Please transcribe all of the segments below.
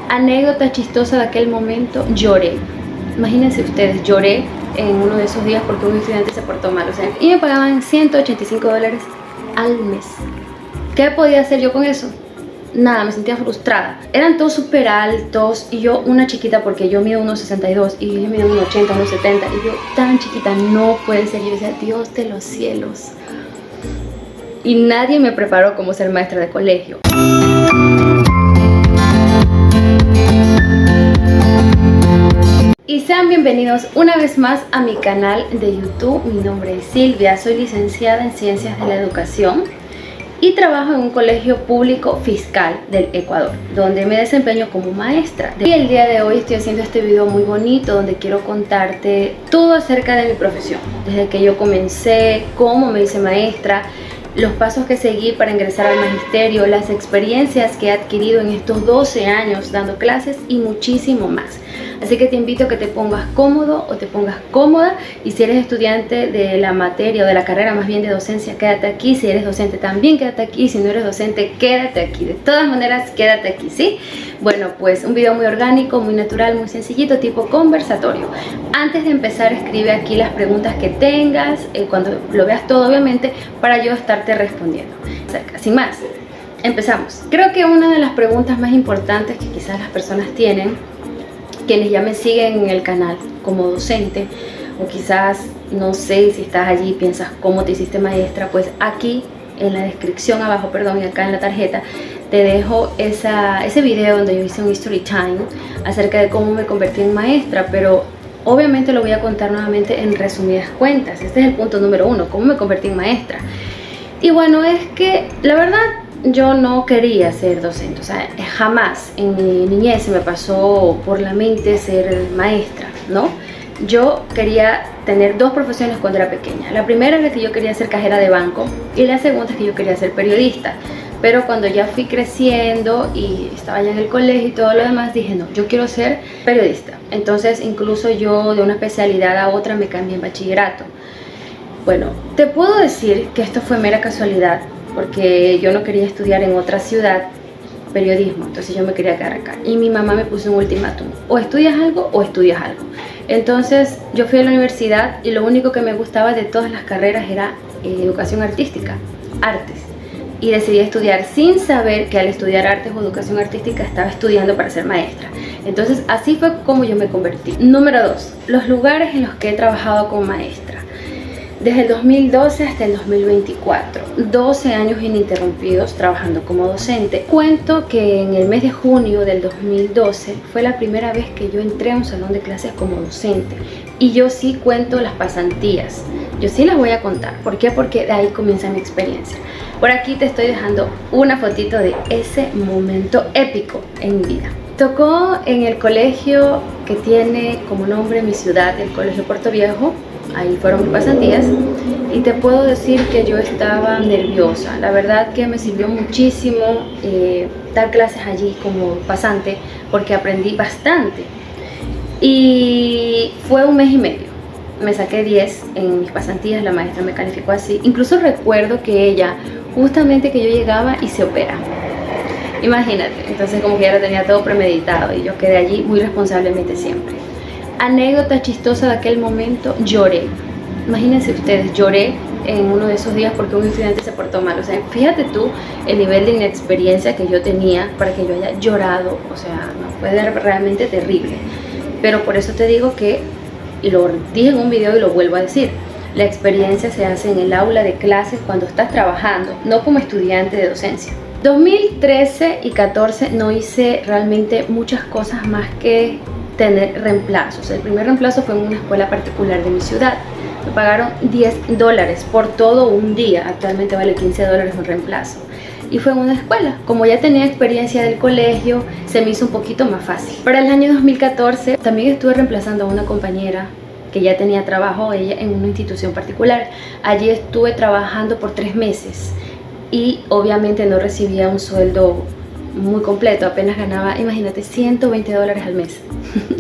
Anécdota chistosa de aquel momento, lloré. Imagínense ustedes, lloré en uno de esos días porque un estudiante se portó mal, o sea, y me pagaban $185 al mes. ¿Qué podía hacer yo con eso? Nada, me sentía frustrada. Eran todos súper altos y yo una chiquita, porque yo mido 1,62 y ellos miden 1,80, 1,70 y yo tan chiquita, no puede ser. Yo decía, Dios de los cielos. Y nadie me preparó como ser maestra de colegio. Y sean bienvenidos una vez más a mi canal de YouTube. Mi nombre es Silvia, soy licenciada en Ciencias de la Educación y trabajo en un colegio público fiscal del Ecuador, donde me desempeño como maestra. Y el día de hoy estoy haciendo este video muy bonito donde quiero contarte todo acerca de mi profesión. Desde que yo comencé, cómo me hice maestra, los pasos que seguí para ingresar al magisterio, las experiencias que he adquirido en estos 12 años dando clases y muchísimo más. Así que te invito a que te pongas cómodo o te pongas cómoda, y si eres estudiante de la materia o de la carrera más bien de docencia, quédate aquí. Si eres docente también quédate aquí, si no eres docente quédate aquí, de todas maneras quédate aquí, ¿sí? Bueno, pues un video muy orgánico, muy natural, muy sencillito, tipo conversatorio. Antes de empezar, escribe aquí las preguntas que tengas, cuando lo veas todo obviamente, para yo estarte respondiendo. Sin más, empezamos. Creo que una de las preguntas más importantes que quizás las personas tienen, quienes ya me siguen en el canal como docente, o quizás no sé si estás allí y piensas cómo te hiciste maestra, pues aquí en la descripción abajo, perdón, y acá en la tarjeta te dejo ese video donde yo hice un story time acerca de cómo me convertí en maestra, pero obviamente lo voy a contar nuevamente en resumidas cuentas. Este es el punto número 1, cómo me convertí en maestra. Y bueno, es que la verdad yo no quería ser docente, o sea, jamás en mi niñez se me pasó por la mente ser maestra, ¿no? Yo quería tener dos profesiones cuando era pequeña. La primera era que yo quería ser cajera de banco y la segunda es que yo quería ser periodista. Pero cuando ya fui creciendo y estaba ya en el colegio y todo lo demás, dije no, yo quiero ser periodista. Entonces incluso yo de una especialidad a otra me cambié en bachillerato. Bueno, te puedo decir que esto fue mera casualidad, porque yo no quería estudiar en otra ciudad periodismo, entonces yo me quería quedar acá. Y mi mamá me puso un ultimátum: o estudias algo o estudias algo. Entonces yo fui a la universidad y lo único que me gustaba de todas las carreras era educación artística, artes. Y decidí estudiar sin saber que al estudiar artes o educación artística estaba estudiando para ser maestra. Entonces así fue como yo me convertí. Número 2, los lugares en los que he trabajado como maestra. Desde el 2012 hasta el 2024, 12 años ininterrumpidos trabajando como docente. Cuento que en el mes de junio del 2012 fue la primera vez que yo entré a un salón de clases como docente. Y yo sí cuento las pasantías, yo sí las voy a contar. ¿Por qué? Porque de ahí comienza mi experiencia. Por aquí te estoy dejando una fotito de ese momento épico en mi vida. Tocó en el colegio que tiene como nombre mi ciudad, el Colegio Puerto Viejo. Ahí fueron mis pasantías y te puedo decir que yo estaba nerviosa. La verdad que me sirvió muchísimo dar clases allí como pasante, porque aprendí bastante. Y fue un mes y medio. Me saqué 10 en mis pasantías, la maestra me calificó así. Incluso recuerdo que ella, justamente que yo llegaba y se opera. Imagínate, entonces como que ya lo tenía todo premeditado y yo quedé allí muy responsablemente siempre. Anécdota chistosa de aquel momento, lloré. Imagínense ustedes, lloré en uno de esos días porque un estudiante se portó mal. O sea, fíjate tú el nivel de inexperiencia que yo tenía para que yo haya llorado. O sea, no, fue realmente terrible. Pero por eso te digo que, y lo dije en un video y lo vuelvo a decir, la experiencia se hace en el aula de clases cuando estás trabajando, no como estudiante de docencia. 2013 y 14 no hice realmente muchas cosas más que tener reemplazos. El primer reemplazo fue en una escuela particular de mi ciudad. Me pagaron $10 por todo un día. Actualmente vale $15 un reemplazo. Y fue en una escuela. Como ya tenía experiencia del colegio, se me hizo un poquito más fácil. Para el año 2014 también estuve reemplazando a una compañera que ya tenía trabajo, ella en una institución particular. Allí estuve trabajando por 3 meses y obviamente no recibía un sueldo muy completo, apenas ganaba, imagínate, $120 al mes.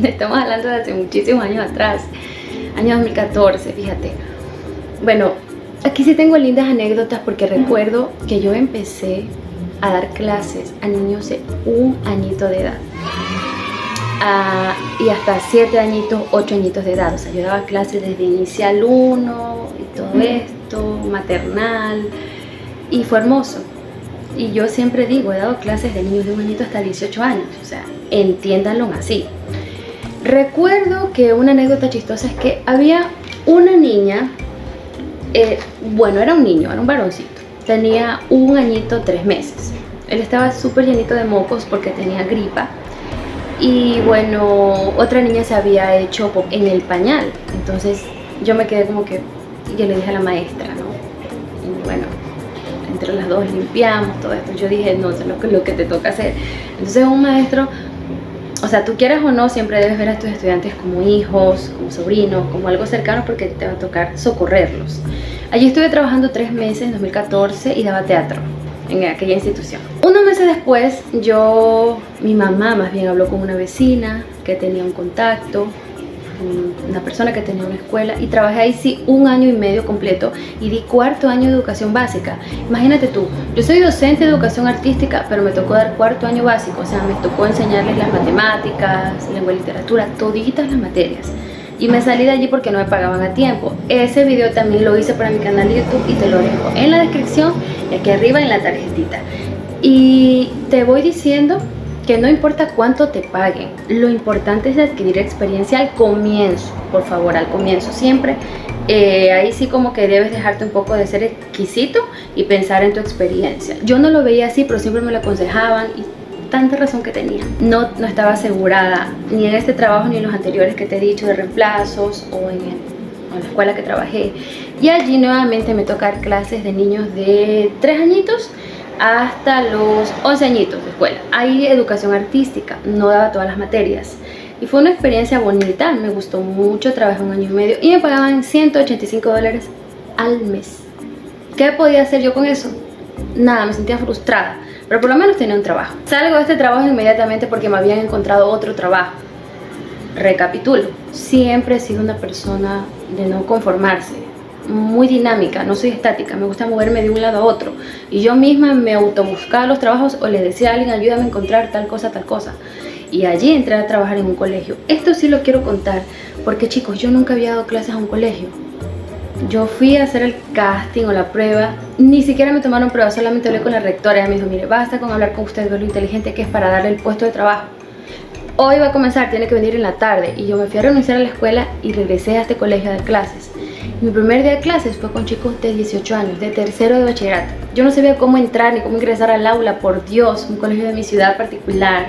Estamos hablando de hace muchísimos años atrás, año 2014, fíjate. Bueno, aquí sí tengo lindas anécdotas porque recuerdo que yo empecé a dar clases a niños de 1 añito de edad. y hasta 7 añitos, 8 añitos de edad. O sea, yo daba clases desde inicial 1 y todo esto, maternal, y fue hermoso. Y yo siempre digo, he dado clases de niños de 1 añito hasta 18 años, o sea, entiéndanlo así. Recuerdo que una anécdota chistosa es que había una niña, bueno, era un niño, era un varoncito, tenía 1 añito, 3 meses. Él estaba súper llenito de mocos porque tenía gripa. Y bueno, otra niña se había hecho en el pañal. Entonces yo me quedé como que, yo le dije a la maestra, ¿no? Y bueno, entre las dos limpiamos todo esto. Yo dije, no, eso es lo que te toca hacer. Entonces un maestro, o sea, tú quieras o no, siempre debes ver a tus estudiantes como hijos, como sobrinos, como algo cercano, porque te va a tocar socorrerlos. Allí estuve trabajando 3 meses, en 2014, y daba teatro en aquella institución. Unos meses después, mi mamá más bien habló con una vecina que tenía un contacto, una persona que tenía una escuela, y trabajé ahí sí 1 año y medio completo y di 4º año de educación básica. Imagínate tú, yo soy docente de educación artística, pero me tocó dar 4º año básico, o sea, me tocó enseñarles las matemáticas, lengua y literatura, toditas las materias. Y me salí de allí porque no me pagaban a tiempo. Ese video también lo hice para mi canal de YouTube y te lo dejo en la descripción y aquí arriba en la tarjetita. Y te voy diciendo que no importa cuánto te paguen, lo importante es adquirir experiencia al comienzo, por favor, al comienzo siempre. Ahí sí como que debes dejarte un poco de ser exquisito y pensar en tu experiencia. Yo no lo veía así, pero siempre me lo aconsejaban y tanta razón que tenía. No estaba asegurada ni en este trabajo ni en los anteriores que te he dicho de reemplazos o en la escuela que trabajé. Y allí nuevamente me toca dar clases de niños de 3 añitos hasta los 11 añitos de escuela. Ahí educación artística, no daba todas las materias. Y fue una experiencia bonita, me gustó mucho, trabajé 1 año y medio y me pagaban $185 al mes. ¿Qué podía hacer yo con eso? Nada, me sentía frustrada, pero por lo menos tenía un trabajo. Salgo de este trabajo inmediatamente porque me habían encontrado otro trabajo. Recapitulo, siempre he sido una persona de no conformarse, muy dinámica, no soy estática, me gusta moverme de un lado a otro. Y yo misma me autobuscaba los trabajos o le decía a alguien, ayúdame a encontrar tal cosa, tal cosa. Y allí entré a trabajar en un colegio. Esto sí lo quiero contar porque, chicos, yo nunca había dado clases a un colegio. Yo fui a hacer el casting o la prueba, ni siquiera me tomaron prueba, solamente hablé con la rectora. Ella me dijo, mire, basta con hablar con usted, ve lo inteligente que es para darle el puesto de trabajo. Hoy va a comenzar, tiene que venir en la tarde. Y yo me fui a renunciar a la escuela y regresé a este colegio a dar clases. Mi primer día de clases fue con chicos de 18 años, de 3º de bachillerato. Yo no sabía cómo entrar ni cómo ingresar al aula, por Dios, un colegio de mi ciudad particular.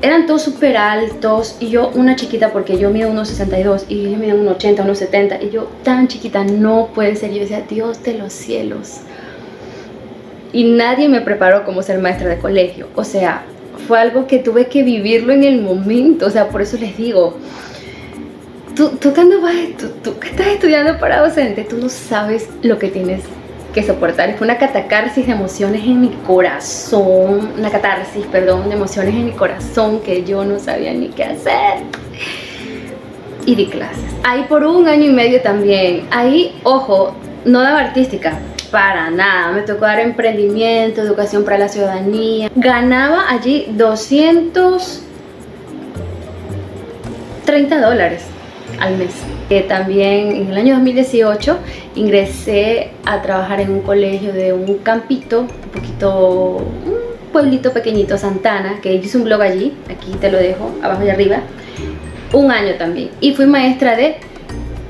Eran todos súper altos y yo una chiquita porque yo mido 1,62 y ellos miden 1,80, 1,70 y yo tan chiquita, no puede ser. Yo decía, Dios de los cielos. Y nadie me preparó como ser maestra de colegio. O sea, fue algo que tuve que vivirlo en el momento. O sea, por eso les digo, tú que estás estudiando para docente, tú no sabes lo que tienes que soportar. Fue una catarsis de emociones en mi corazón, de emociones en mi corazón que yo no sabía ni qué hacer. Y di clases. Ahí por 1 año y medio también. Ahí, ojo, no daba artística, para nada. Me tocó dar emprendimiento, educación para la ciudadanía. Ganaba allí $230 al mes. También en el año 2018 ingresé a trabajar en un colegio de un campito, un pueblito pequeñito, Santana, que hice un blog allí, aquí te lo dejo, abajo y arriba, 1 año también. Y fui maestra de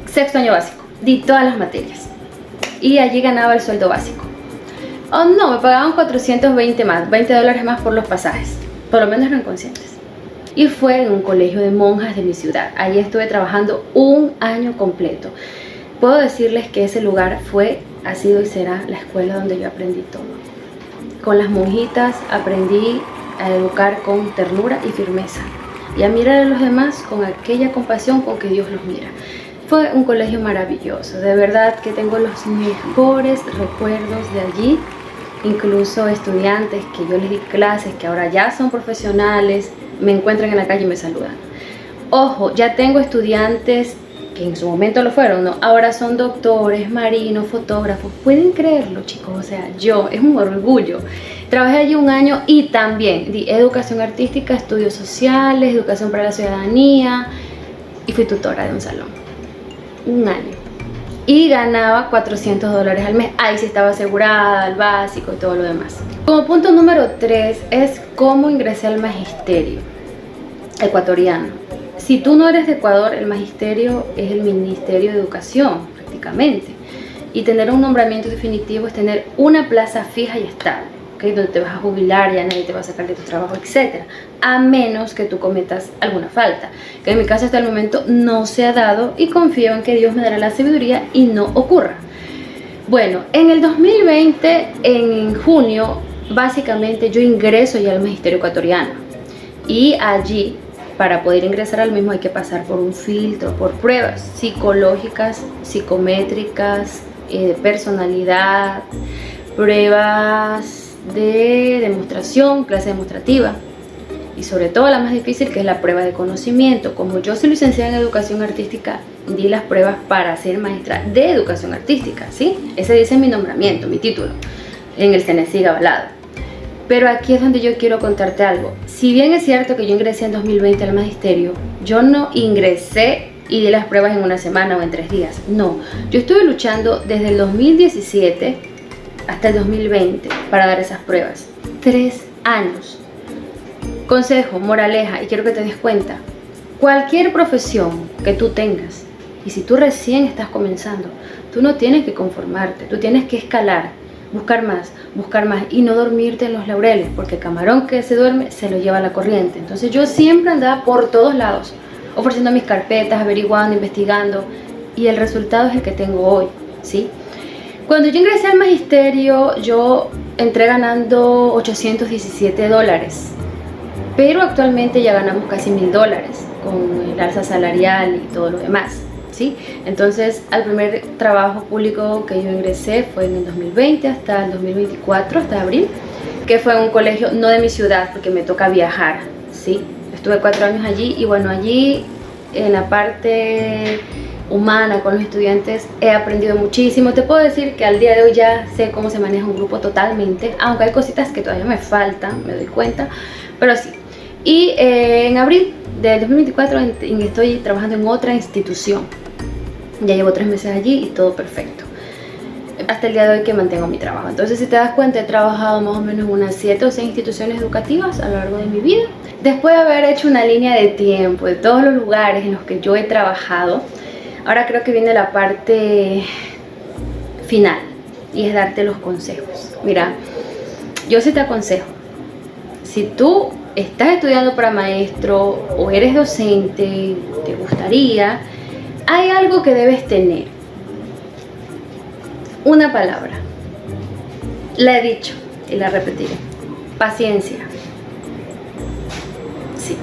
6º año básico, di todas las materias y allí ganaba el sueldo básico. Oh no, me pagaban 420 más, $20 más por los pasajes, por lo menos eran conscientes. Y fue en un colegio de monjas de mi ciudad. Allí estuve trabajando 1 año completo. Puedo decirles que ese lugar ha sido y será la escuela donde yo aprendí todo. Con las monjitas aprendí a educar con ternura y firmeza y a mirar a los demás con aquella compasión con que Dios los mira. Fue un colegio maravilloso, de verdad que tengo los mejores recuerdos de allí. Incluso estudiantes que yo les di clases, que ahora ya son profesionales, me encuentran en la calle y me saludan. Ojo, ya tengo estudiantes que en su momento lo fueron, ¿no? Ahora son doctores, marinos, fotógrafos. Pueden creerlo, chicos, o sea, es un orgullo. Trabajé allí un año y también di educación artística, estudios sociales, educación para la ciudadanía y fui tutora de un salón. Un año. Y ganaba $400 al mes. Ahí sí estaba asegurada, el básico y todo lo demás. Como punto número 3 es cómo ingresé al magisterio ecuatoriano. Si tú no eres de Ecuador, el magisterio es el Ministerio de Educación prácticamente. Y tener un nombramiento definitivo es tener una plaza fija y estable, ¿okay? Donde te vas a jubilar, ya nadie te va a sacar de tu trabajo, etc. A menos que tú cometas alguna falta, que en mi caso hasta el momento no se ha dado y confío en que Dios me dará la sabiduría y no ocurra. Bueno, en el 2020, en junio, básicamente yo ingreso ya al magisterio ecuatoriano y allí, para poder ingresar al mismo, hay que pasar por un filtro, por pruebas psicológicas, psicométricas, de personalidad, pruebas de demostración, clase demostrativa y sobre todo la más difícil, que es la prueba de conocimiento. Como yo soy licenciada en educación artística, di las pruebas para ser maestra de educación artística, ¿sí? Ese dice mi nombramiento, mi título, en el CENESIG avalado. Pero aquí es donde yo quiero contarte algo. Si bien es cierto que yo ingresé en 2020 al magisterio, yo no ingresé y di las pruebas en una semana o en 3 días. No, yo estuve luchando desde el 2017 hasta el 2020 para dar esas pruebas. 3 años. Consejo, moraleja, y quiero que te des cuenta. Cualquier profesión que tú tengas, y si tú recién estás comenzando, tú no tienes que conformarte, tú tienes que escalar. Buscar más y no dormirte en los laureles, porque camarón que se duerme se lo lleva la corriente. Entonces yo siempre andaba por todos lados, ofreciendo mis carpetas, averiguando, investigando, y el resultado es el que tengo hoy, ¿sí? Cuando yo ingresé al magisterio, yo entré ganando $817, pero actualmente ya ganamos casi $1000 con el alza salarial y todo lo demás. ¿Sí? Entonces, al primer trabajo público que yo ingresé fue en el 2020 hasta el 2024, hasta abril, que fue en un colegio no de mi ciudad, porque me toca viajar, ¿sí? Estuve 4 años allí y bueno, allí en la parte humana con los estudiantes he aprendido muchísimo. Te puedo decir que al día de hoy ya sé cómo se maneja un grupo totalmente, aunque hay cositas que todavía me faltan, me doy cuenta, pero sí. Y en abril del 2024 estoy trabajando en otra institución. Ya llevo 3 meses allí y todo perfecto. Hasta el día de hoy que mantengo mi trabajo. Entonces, si te das cuenta, he trabajado más o menos en unas 7 o 6 instituciones educativas a lo largo de mi vida. Después de haber hecho una línea de tiempo de todos los lugares en los que yo he trabajado, ahora creo que viene la parte final y es darte los consejos. Mira, yo sí te aconsejo, si tú estás estudiando para maestro o eres docente, te gustaría, hay algo que debes tener. Una palabra. La he dicho y la repetiré. Paciencia. Sí.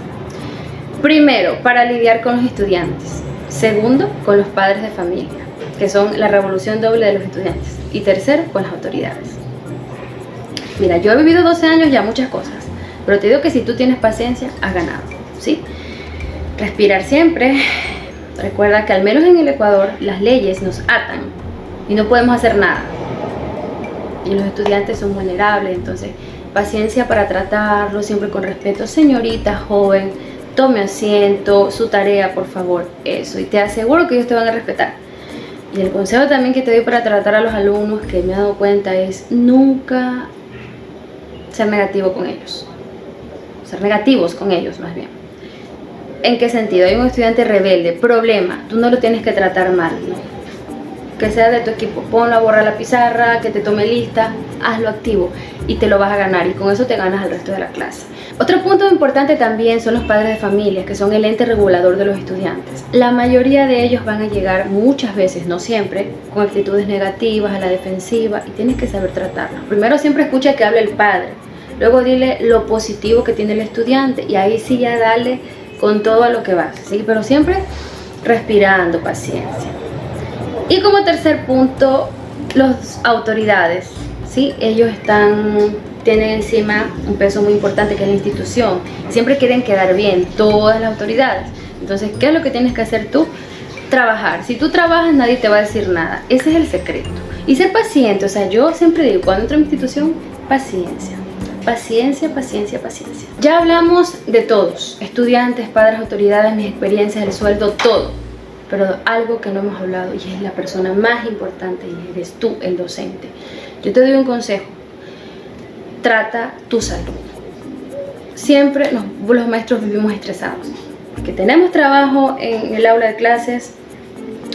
Primero, para lidiar con los estudiantes. Segundo, con los padres de familia, que son la revolución doble de los estudiantes. Y tercero, con las autoridades. Mira, yo he vivido 12 años ya, muchas cosas, pero te digo que si tú tienes paciencia, has ganado, ¿sí? Respirar siempre. Recuerda que al menos en el Ecuador las leyes nos atan y no podemos hacer nada. Y los estudiantes son vulnerables, entonces paciencia para tratarlos, siempre con respeto. Señorita joven, tome asiento, su tarea, por favor, eso. Y te aseguro que ellos te van a respetar. Y el consejo también que te doy para tratar a los alumnos, que me he dado cuenta, es nunca ser negativo con ellos. Ser negativos con ellos, más bien. ¿En qué sentido? Hay un estudiante rebelde, problema, tú no lo tienes que tratar mal, ¿no? Que sea de tu equipo, ponlo a borrar la pizarra, que te tome lista, hazlo activo y te lo vas a ganar, y con eso te ganas al resto de la clase. Otro punto importante también son los padres de familia, que son el ente regulador de los estudiantes. La mayoría de ellos van a llegar muchas veces, no siempre, con actitudes negativas, a la defensiva, y tienes que saber tratarlos. Primero siempre escucha que hable el padre, luego dile lo positivo que tiene el estudiante y ahí sí ya dale con todo a lo que vas, ¿sí? Pero siempre respirando, paciencia. Y como tercer punto, las autoridades, ¿sí? Ellos tienen encima un peso muy importante, que es la institución. Siempre quieren quedar bien, todas las autoridades. Entonces, ¿qué es lo que tienes que hacer tú? Trabajar. Si tú trabajas, nadie te va a decir nada. Ese es el secreto. Y ser paciente. O sea, yo siempre digo, cuando entro a mi institución, paciencia. Paciencia, paciencia, paciencia. Ya hablamos de todos, estudiantes, padres, autoridades, mis experiencias, el sueldo, todo. Pero algo que no hemos hablado y es la persona más importante y eres tú, el docente. Yo te doy un consejo. Trata tu salud. Siempre los maestros vivimos estresados. Porque tenemos trabajo en el aula de clases,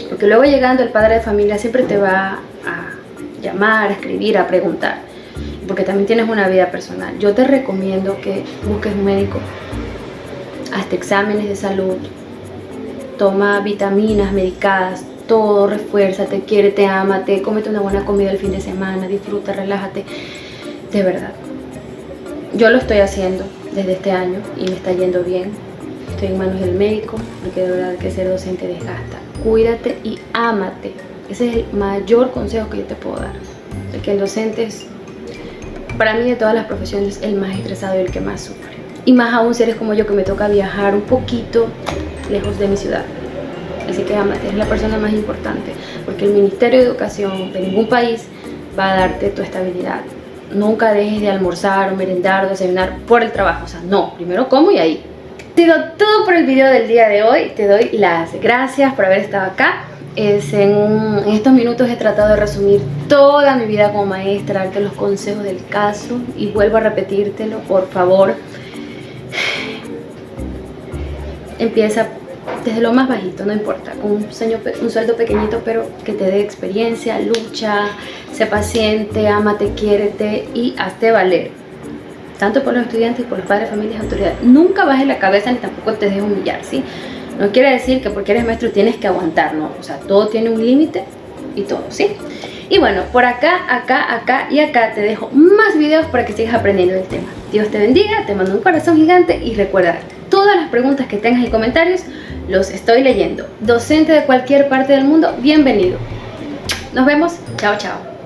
porque luego llegando el padre de familia siempre te va a llamar, a escribir, a preguntar. Porque también tienes una vida personal. Yo te recomiendo que busques un médico, hazte exámenes de salud, toma vitaminas medicadas, todo, refuérzate, quiérete, ámate, cómete una buena comida el fin de semana, disfruta, relájate, de verdad. Yo lo estoy haciendo desde este año y me está yendo bien. Estoy en manos del médico, porque de verdad que ser docente desgasta. Cuídate y ámate. Ese es el mayor consejo que yo te puedo dar. De que el docente es, para mí de todas las profesiones, el más estresado y el que más sufre. Y más aún si eres como yo, que me toca viajar un poquito lejos de mi ciudad. Así que ámate, es la persona más importante, porque el Ministerio de Educación de ningún país va a darte tu estabilidad. Nunca dejes de almorzar o merendar o desayunar por el trabajo. O sea, no, primero como y ahí. Ha sido todo por el video del día de hoy. Te doy las gracias por haber estado acá. En estos minutos he tratado de resumir toda mi vida como maestra, darte los consejos del caso y vuelvo a repetírtelo, por favor. Empieza desde lo más bajito, no importa, con un sueldo pequeñito, pero que te dé experiencia, lucha, sé paciente, ámate, quiérete y hazte valer. Tanto por los estudiantes y por los padres, familias, autoridades. Nunca bajes la cabeza ni tampoco te dejes humillar, ¿sí? No quiere decir que porque eres maestro tienes que aguantar, ¿no? O sea, todo tiene un límite y todo, ¿sí? Y bueno, por acá, acá y acá te dejo más videos para que sigas aprendiendo del tema. Dios te bendiga, te mando un corazón gigante y recuerda, todas las preguntas que tengas y comentarios los estoy leyendo. Docente de cualquier parte del mundo, bienvenido. Nos vemos, chao, chao.